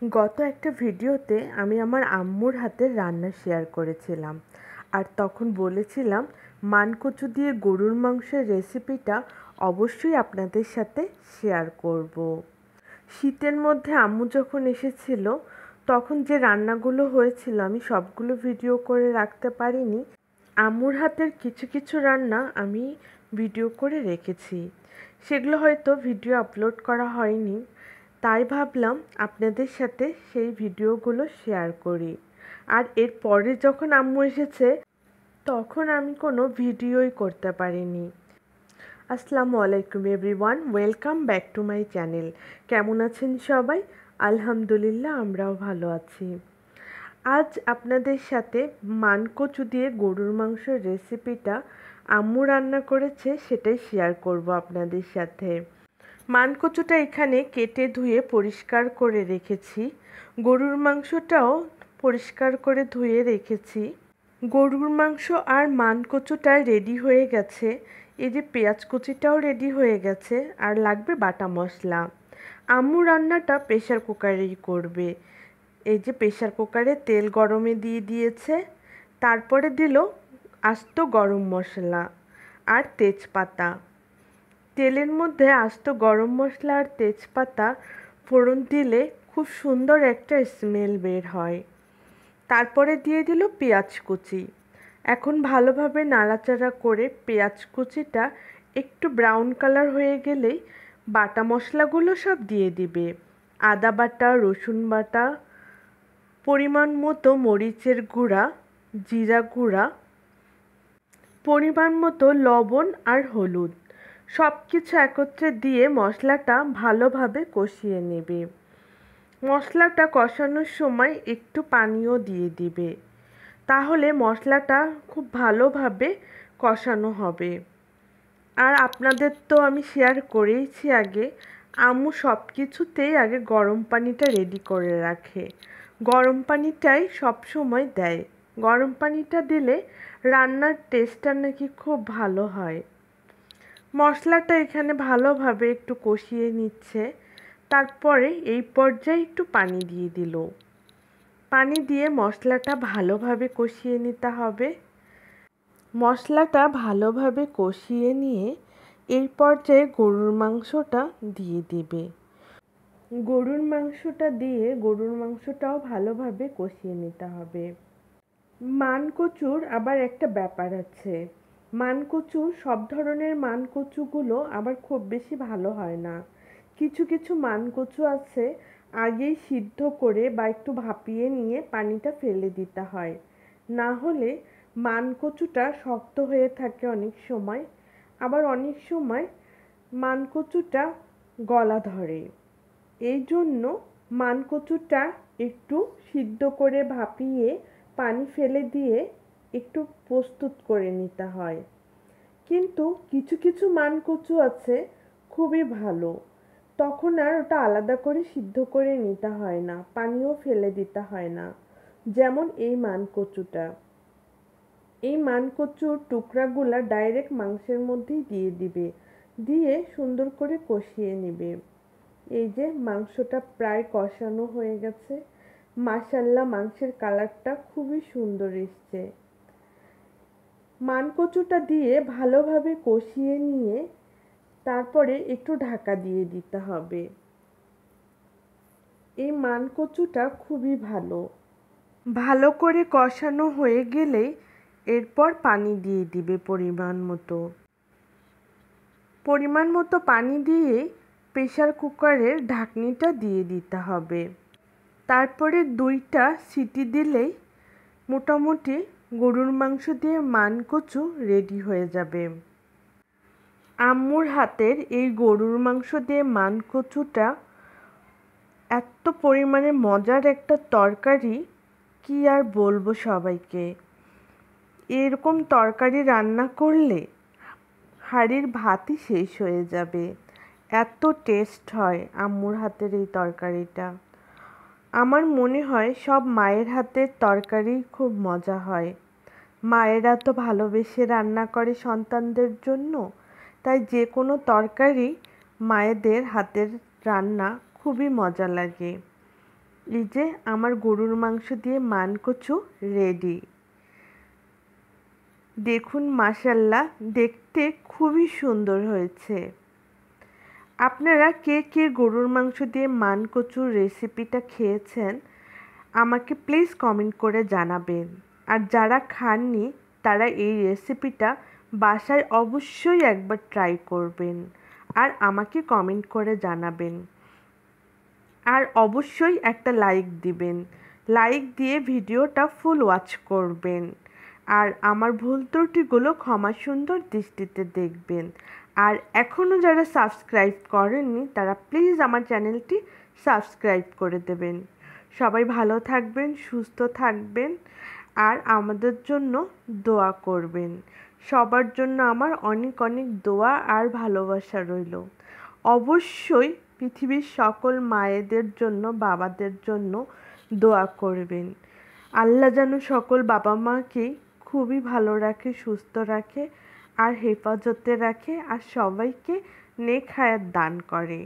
গত একটা ভিডিওতে আমি আমার আম্মুর হাতের রান্না শেয়ার করেছিলাম আর তখন বলেছিলাম মানকচু দিয়ে গরুর মাংসের রেসিপিটা অবশ্যই আপনাদের সাথে শেয়ার করব। শীতের মধ্যে আম্মু যখন এসেছিল তখন যে রান্নাগুলো হয়েছিল আমি সবগুলো ভিডিও করে রাখতে পারিনি। আম্মুর হাতের কিছু কিছু রান্না আমি ভিডিও করে রেখেছি, সেগুলো হয়তো ভিডিও আপলোড করা হয়নি, তাই ভাবলাম আপনাদের সাথে সেই ভিডিওগুলো শেয়ার করি। আর এর পরে যখন আম্মু এসেছে তখন আমি কোনো ভিডিওই করতে পারিনি। আসসালামু আলাইকুম everyone, welcome back to my channel. কেমন আছেন সবাই? আলহামদুলিল্লাহ, আমরাও ভালো আছি। আজ আপনাদের সাথে মানকচু দিয়ে গরুর মাংসের রেসিপিটা আম্মু রান্না করেছে সেটাই শেয়ার করব আপনাদের সাথে। মানকচুটা এখানে কেটে ধুয়ে পরিষ্কার করে রেখেছি, গরুর মাংসটাও পরিষ্কার করে ধুয়ে রেখেছি। গরুর মাংস আর মানকচুটা রেডি হয়ে গেছে। এই যে পেঁয়াজ কুচিটাও রেডি হয়ে গেছে, আর লাগবে বাটা মশলা। আম্মু রান্নাটা প্রেশার কুকারেই করবে। এই যে প্রেশার কুকারে তেল গরমে দিয়ে দিয়েছে, তারপরে দিল আস্ত গরম মশলা আর তেজপাতা। তেলের মধ্যে আস্ত গরম মশলা আর তেজপাতা ফোড়ন দিলে খুব সুন্দর একটা স্মেল বের হয়। তারপরে দিয়ে দিল পেঁয়াজ কুচি। এখন ভালোভাবে নাড়াচাড়া করে পেঁয়াজ কুচিটা একটু ব্রাউন কালার হয়ে গেলেই বাটা মশলাগুলো সব দিয়ে দিবে। আদা বাটা, রসুন বাটা, পরিমাণ মতো মরিচের গুঁড়া, জিরা গুঁড়া, পরিমাণ মতো লবণ আর হলুদ, সব কিছু একত্রে দিয়ে মশলাটা ভালোভাবে কষিয়ে নেবে। মশলাটা কষানোর সময় একটু পানিও দিয়ে দিবে, তাহলে মশলাটা খুব ভালোভাবে কষানো হবে। আর আপনাদের তো আমি শেয়ার করেইছি আগে, আম্মু সব কিছুতেই আগে গরম পানিটা রেডি করে রাখে। গরম পানিটাই সব সময় দেয়। গরম পানিটা দিলে রান্নার টেস্টটা নাকি খুব ভালো হয়। মশলাটা এখানে ভালোভাবে একটু কষিয়ে নিচ্ছে, তারপরে এই পর্যায়ে একটু পানি দিয়ে দিল। পানি দিয়ে মশলাটা ভালোভাবে কষিয়ে নিতে হবে। মশলাটা ভালোভাবে কষিয়ে নিয়ে এই পর্যায়ে গরুর মাংসটা দিয়ে দিবে। গরুর মাংসটা দিয়ে গরুর মাংসটাও ভালোভাবে কষিয়ে নিতে হবে। মানকচুর আবার একটা ব্যাপার আছে। মানকচু, সব ধরনের মানকচুগুলো আবার খুব বেশি ভালো হয় না। কিছু কিছু মানকচু আছে আগেই সিদ্ধ করে বা একটু ভাপিয়ে নিয়ে পানিটা ফেলে দিতে হয়, না হলে মানকচুটা শক্ত হয়ে থাকে অনেক সময়। আবার অনেক সময় মানকচুটা গলা ধরে। এই জন্য মানকচুটা একটু সিদ্ধ করে ভাপিয়ে পানি ফেলে দিয়ে একটু প্রস্তুত করে নিতে হয়। কিন্তু কিছু কিছু মানকচু আছে খুবই ভালো, তখন আর ওটা আলাদা করে সিদ্ধ করে নিতে হয় না, পানিও ফেলে দিতে হয় না। যেমন এই মানকচুটা, এই মানকচুর টুকরাগুলা ডাইরেক্ট মাংসের মধ্যেই দিয়ে দিবে, দিয়ে সুন্দর করে কষিয়ে নেবে। এই যে মাংসটা প্রায় কষানো হয়ে গেছে, মাশাআল্লাহ মাংসের কালারটা খুবই সুন্দর এসছে। মানকচুটা দিয়ে ভালোভাবে কষিয়ে নিয়ে তারপরে একটু ঢাকা দিয়ে দিতে হবে। এই মানকচুটা খুবই ভালো। ভালো করে কষানো হয়ে গেলেই এরপর পানি দিয়ে দিবে পরিমাণ মতো। পরিমাণ মতো পানি দিয়ে প্রেসার কুকারের ঢাকনিটা দিয়ে দিতে হবে। তারপরে 2টা সিটি দিলেই মোটামুটি গরুর মাংস দিয়ে মানকচু রেডি হয়ে যাবে। আম্মুর হাতের এই গরুর মাংস দিয়ে মানকচুটা এত পরিমাণে মজার একটা তরকারি, কি আর বলবো সবাইকে। এরকম তরকারি রান্না করলে হাঁড়ির ভাতই শেষ হয়ে যাবে, এত টেস্ট হয় আম্মুর হাতের এই তরকারিটা। আমার মনে হয় সব মায়ের হাতের তরকারি খুব মজা হয়। মায়েরা তো ভালোবেসে রান্না করে সন্তানদের জন্য, তাই যে কোনো তরকারি মায়েদের হাতের রান্না খুবই মজা লাগে। এই যে আমার গরুর মাংস দিয়ে মানকচু রেডি। দেখুন মাশাআল্লাহ, দেখতে খুবই সুন্দর হয়েছে। আপনারা কে কে গরুর মাংস দিয়ে মানকচুর রেসিপিটা খেয়েছেন আমাকে প্লিজ কমেন্ট করে জানাবেন। আর যারা খাননি তারা এই রেসিপিটা বাসায় অবশ্যই একবার ট্রাই করবেন আর আমাকে কমেন্ট করে জানাবেন। আর অবশ্যই একটা লাইক দিবেন, লাইক দিয়ে ভিডিওটা ফুল ওয়াচ করবেন। আর আমার ভুল ত্রুটিগুলো ক্ষমা সুন্দর দৃষ্টিতে দেখবেন। আর এখনও যারা সাবস্ক্রাইব করেননি তারা প্লিজ আমার চ্যানেলটি সাবস্ক্রাইব করে দেবেন। সবাই ভালো থাকবেন, সুস্থ থাকবেন আর আমাদের জন্য দোয়া করবেন। সবার জন্য আমার অনেক অনেক দোয়া আর ভালোবাসা রইল। অবশ্যই পৃথিবীর সকল মায়েদের জন্য, বাবাদের জন্য দোয়া করবেন। আল্লাহ যেন সকল বাবা মাকেই খুবই ভালো রাখে, সুস্থ রাখে আর হেফাজতে রাখে আর সবাইকে নেক হায়াত দান করে।